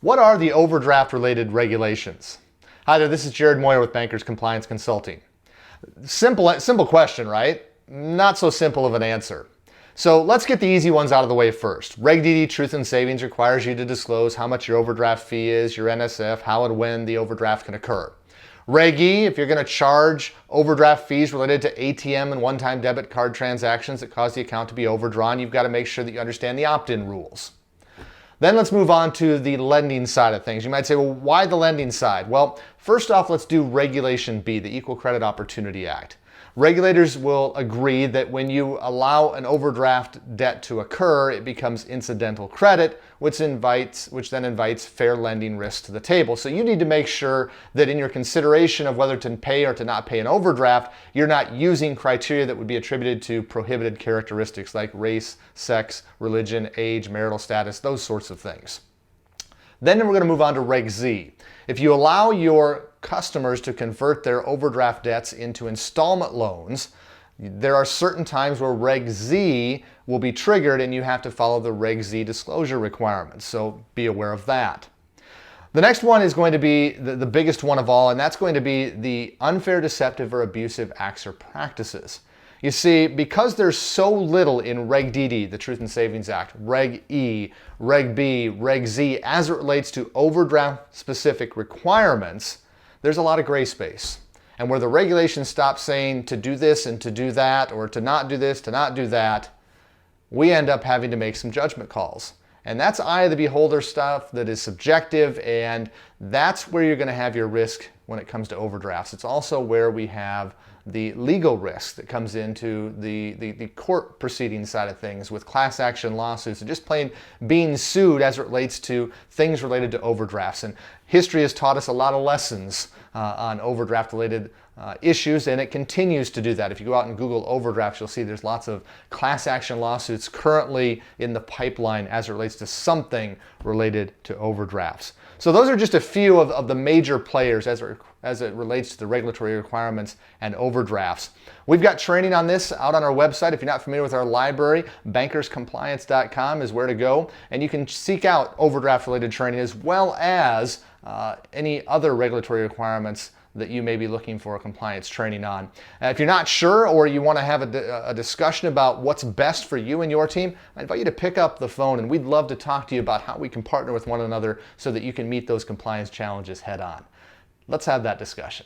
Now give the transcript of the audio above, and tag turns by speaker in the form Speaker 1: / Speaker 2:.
Speaker 1: What are the overdraft-related regulations? Hi there, this is Jared Moyer with Bankers Compliance Consulting. Simple question, right? Not so simple of an answer. So let's get the easy ones out of the way first. Reg D, Truth in Savings, requires you to disclose how much your overdraft fee is, your NSF, how and when the overdraft can occur. Reg E, if you're going to charge overdraft fees related to ATM and one-time debit card transactions that cause the account to be overdrawn, you've got to make sure that you understand the opt-in rules. Then let's move on to the lending side of things. You might say, well, why the lending side? Well, first off, let's do Regulation B, the Equal Credit Opportunity Act. Regulators will agree that when you allow an overdraft debt to occur, it becomes incidental credit, which then invites fair lending risk to the table. So you need to make sure that in your consideration of whether to pay or to not pay an overdraft, you're not using criteria that would be attributed to prohibited characteristics like race, sex, religion, age, marital status, those sorts of things. Then we're going to move on to Reg Z. If you allow your customers to convert their overdraft debts into installment loans, there are certain times where Reg Z will be triggered and you have to follow the Reg Z disclosure requirements, so be aware of that. The next one is going to be the biggest one of all, and that's going to be the unfair, deceptive, or abusive acts or practices. You see, because there's so little in Reg DD, the Truth in Savings Act, Reg E, Reg B, Reg Z, as it relates to overdraft-specific requirements, there's a lot of gray space. And where the regulations stop saying to do this and to do that, or to not do this, to not do that, we end up having to make some judgment calls. And that's eye of the beholder stuff that is subjective, and that's where you're going to have your risk when it comes to overdrafts. It's also where we have the legal risk that comes into the court proceeding side of things with class action lawsuits and just plain being sued as it relates to things related to overdrafts. And history has taught us a lot of lessons on overdraft related issues, and it continues to do that. If you go out and Google overdrafts, you'll see there's lots of class action lawsuits currently in the pipeline as it relates to something related to overdrafts. So those are just a few of the major players as it relates to the regulatory requirements and overdrafts. We've got training on this out on our website. If you're not familiar with our library, bankerscompliance.com is where to go, and you can seek out overdraft related training as well as any other regulatory requirements that you may be looking for compliance training on. If you're not sure or you want to have a discussion about what's best for you and your team, I invite you to pick up the phone, and we'd love to talk to you about how we can partner with one another so that you can meet those compliance challenges head on. Let's have that discussion.